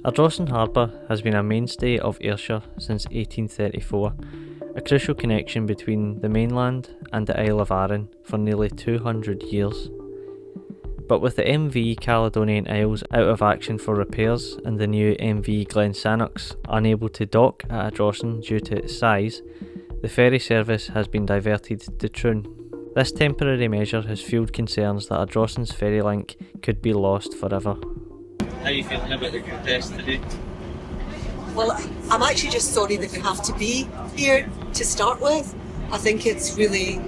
Ardrossan Harbour has been a mainstay of Ayrshire since 1834, a crucial connection between the mainland and the Isle of Arran for nearly 200 years. But with the MV Caledonian Isles out of action for repairs and the new MV Glensannox unable to dock at Ardrossan due to its size, the ferry service has been diverted to Troon. This temporary measure has fuelled concerns that Ardrossan's ferry link could be lost forever. How are you feeling about the protest today? Well, I'm actually just sorry that we have to be here to start with. I think it's really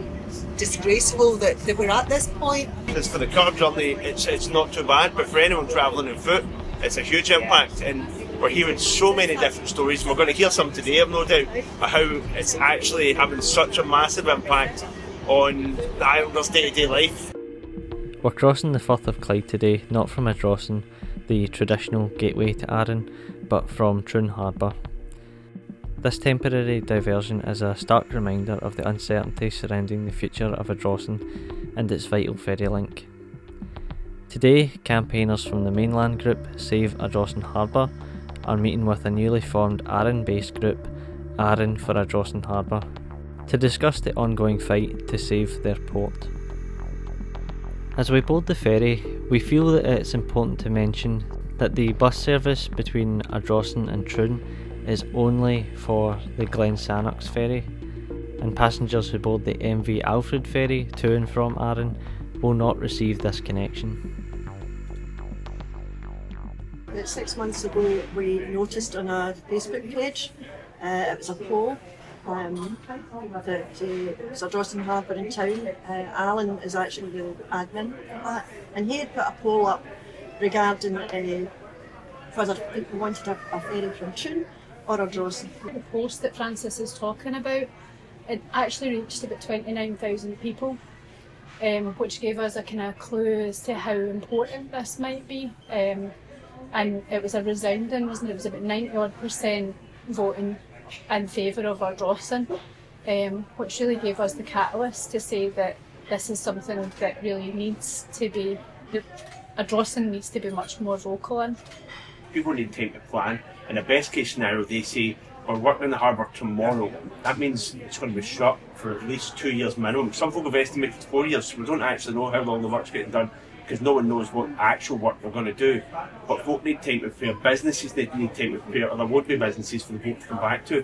disgraceful that we're at this point. As for the car journey, it's not too bad, but for anyone travelling on foot, it's a huge impact, and we're hearing so many different stories, and we're going to hear some today, I've no doubt, of how it's actually having such a massive impact on the islanders' day-to-day life. We're crossing the Firth of Clyde today, not from Ardrossan, the traditional gateway to Arran, but from Troon Harbour. This temporary diversion is a stark reminder of the uncertainty surrounding the future of Ardrossan and its vital ferry link. Today, campaigners from the mainland group Save Ardrossan Harbour are meeting with a newly formed Arran-based group, Arran for Ardrossan Harbour, to discuss the ongoing fight to save their port. As we board the ferry, we feel that it's important to mention that the bus service between Ardrossan and Troon is only for the Glensannox ferry, and passengers who board the MV Alfred ferry to and from Arran will not receive this connection. About 6 months ago we noticed on our Facebook page, it was a poll that it was Ardrossan Harbour in town. Alan is actually the admin of that, and he had put a poll up regarding whether people wanted a ferry from Troon or Ardrossan. The post that Francis is talking about, it actually reached about 29,000 people, which gave us a kind of clue as to how important this might be. And it was a resounding, wasn't it? It was about 90% voting in favour of Ardrossan, which really gave us the catalyst to say that this is something that really needs to be, Ardrossan needs to be much more vocal in. People need time to plan. In a best case scenario, they say, we're working in the harbour tomorrow. That means it's going to be shut for at least 2 years minimum. Some folk have estimated 4 years, so we don't actually know how long the work's getting done, because no one knows what actual work we're going to do. But folk need time to prepare, businesses need time to prepare, or there won't be businesses for the boat to come back to.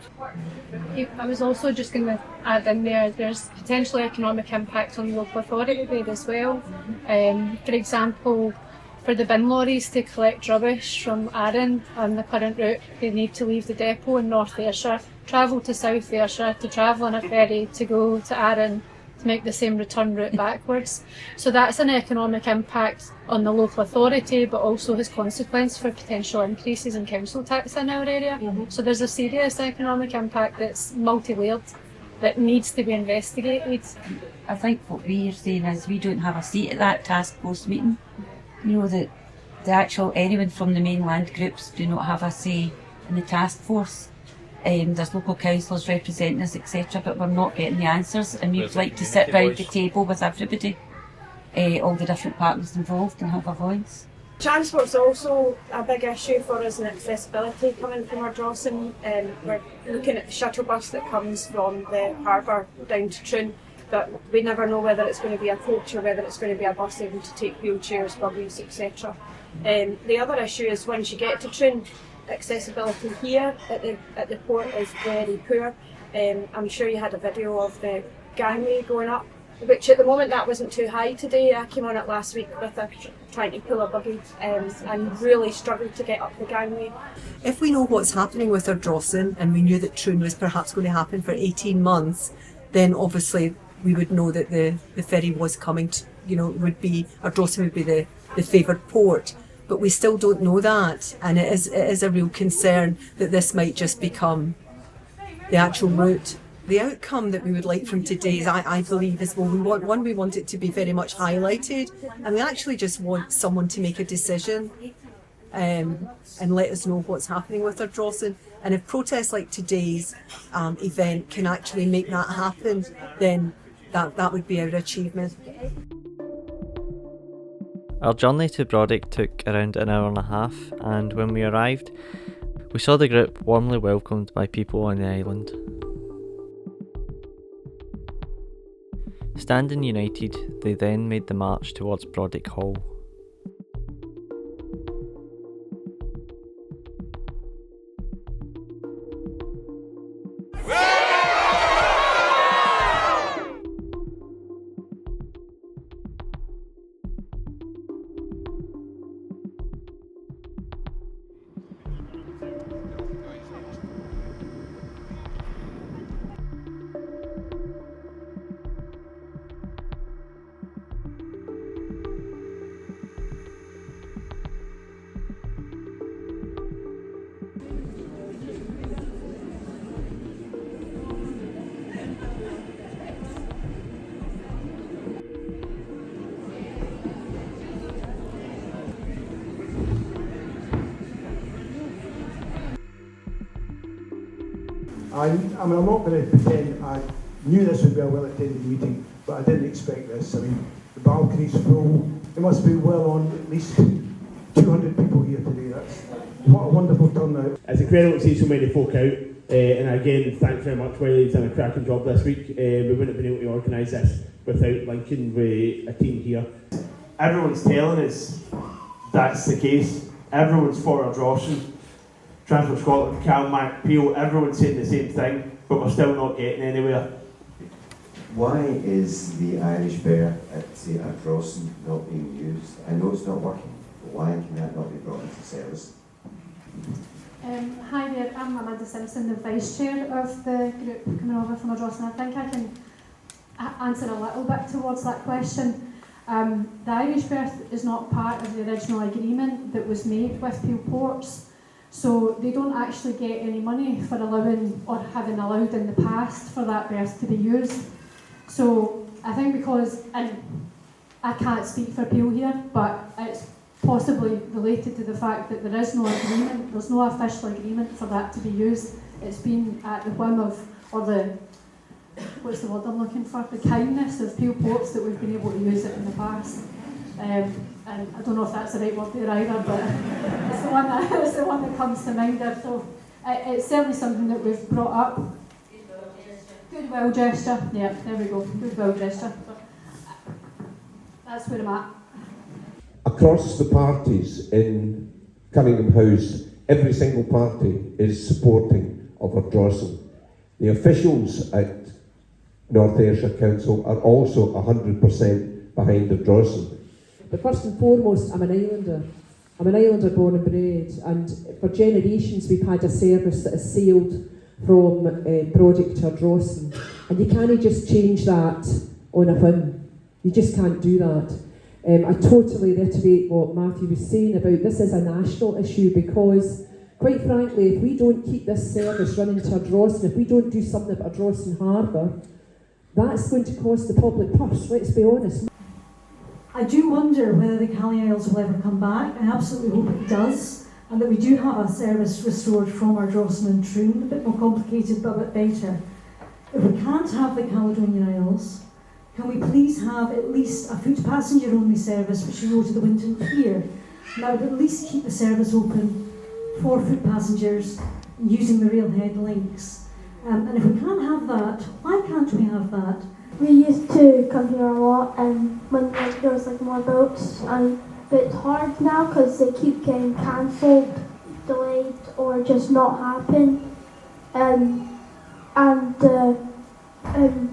I was also just going to add in there's potentially economic impact on the local authority there as well. For example, for the bin lorries to collect rubbish from Arran on the current route, they need to leave the depot in North Ayrshire, travel to South Ayrshire, to travel on a ferry to go to Arran to make the same return route backwards. So that's an economic impact on the local authority, but also has consequence for potential increases in council tax in our area. So there's a serious economic impact that's multi-layered that needs to be investigated. I think what we're saying is we don't have a seat at that task force meeting. You know, that the actual anyone from the mainland groups do not have a say in the task force. There's local councillors representing us, etc., but we're not getting the answers, and we would like to sit round the table with everybody, all the different partners involved, and have a voice. Transport's also a big issue for us in accessibility coming from Ardrossan. We're looking at the shuttle bus that comes from the harbour down to Troon, but we never know whether it's going to be a coach or whether it's going to be a bus able to take wheelchairs, buggies, etc. The other issue is once you get to Troon, accessibility here at the port is very poor. I'm sure you had a video of the gangway going up, which at the moment that wasn't too high today. I came on it last week with trying to pull a buggy and really struggled to get up the gangway. If we know what's happening with Ardrossan, and we knew that Troon was perhaps going to happen for 18 months, then obviously we would know that the ferry was coming to, Ardrossan would be the favoured port. But we still don't know that, and it is a real concern that this might just become the actual route. The outcome that we would like from today is, I believe, is, well, we want it to be very much highlighted, and we actually just want someone to make a decision and let us know what's happening with Ardrossan. And if protests like today's event can actually make that happen, then that would be our achievement. Our journey to Brodick took around an hour and a half, and when we arrived, we saw the group warmly welcomed by people on the island. Standing united, they then made the march towards Brodick Hall. I'm not going to pretend I knew this would be a well-attended meeting, but I didn't expect this. I mean, the balcony's full. There must be well on at least 200 people here today. What a wonderful turnout. It's incredible to see so many folk out, and again, thanks very much, Willie. You've done a cracking job this week. We wouldn't have been able to organise this without linking with a team here. Everyone's telling us that's the case. Everyone's for Ardrossan. Transport Scotland, CalMac, Peel, everyone's saying the same thing, but we're still not getting anywhere. Why is the Irish Bear at, say, Ardrossan not being used? I know it's not working, but why can that not be brought into service? Hi there, I'm Amanda Simpson, the Vice Chair of the group coming over from Ardrossan. I think I can answer a little bit towards that question. The Irish Berth is not part of the original agreement that was made with Peel Ports. So they don't actually get any money for allowing or having allowed in the past for that berth to be used. So I think because, and I can't speak for Peel here, but it's possibly related to the fact that there is no agreement, there's no official agreement for that to be used. It's been at the whim of, or the, what's the word I'm looking for, the kindness of Peel Ports that we've been able to use it in the past. And I don't know if that's the right word there either, but it's the one that comes to mind there. So it's certainly something that we've brought up. Goodwill gesture, yeah, there we go, goodwill gesture. That's where I'm at. Across the parties in Cunningham House, every single party is supporting of Ardrossan. The officials at North Ayrshire Council are also 100% behind Ardrossan. But first and foremost, I'm an islander. I'm an islander born and bred, and for generations we've had a service that has sailed from Brodick to Ardrossan, and you can't just change that on a whim. You just can't do that. I totally reiterate what Matthew was saying about this is a national issue, because quite frankly, if we don't keep this service running to Ardrossan, if we don't do something about Ardrossan Harbour, that's going to cost the public purse, let's be honest. I do wonder whether the Calais Isles will ever come back. I absolutely hope it does, and that we do have a service restored from Ardrossan and Troon, a bit more complicated but a bit better. If we can't have the Caledonian Isles, can we please have at least a foot passenger only service which will go to the Winton Pier? And that would at least keep the service open for foot passengers using the railhead links. And if we can't have that, why can't we have that? We used to come here a lot, and when there was more boats, but it's hard now because they keep getting cancelled, delayed, or just not happen. And the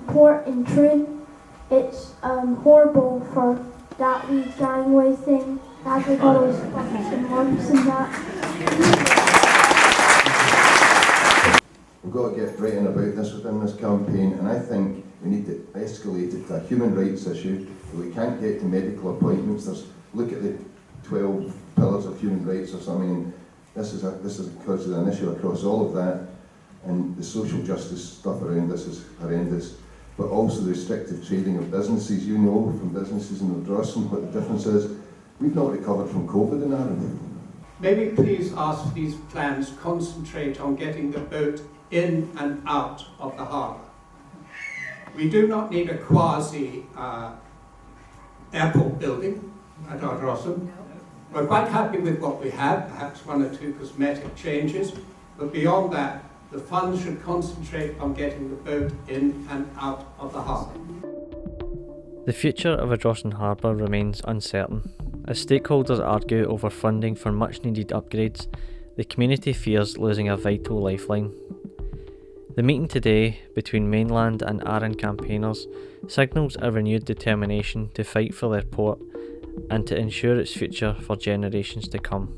port in Troon, it's horrible for that wee gangway thing. That we got those fucking lumps and that. We've got to get writing about this within this campaign, and I think we need to escalate it to a human rights issue. If we can't get to medical appointments, look at the 12 pillars of human rights or something. This is because of an issue across all of that, and the social justice stuff around this is horrendous. But also the restrictive trading of businesses. You know from businesses in Ardrossan what the difference is. We've not recovered from COVID in Ireland. Maybe please ask these plans concentrate on getting the boat in and out of the harbour. We do not need a quasi airport building. at Ardrossan. We're quite happy with what we have, perhaps one or two cosmetic changes, but beyond that, the funds should concentrate on getting the boat in and out of the harbour. The future of Ardrossan Harbour remains uncertain. As stakeholders argue over funding for much needed upgrades, the community fears losing a vital lifeline. The meeting today between mainland and Arran campaigners signals a renewed determination to fight for their port and to ensure its future for generations to come.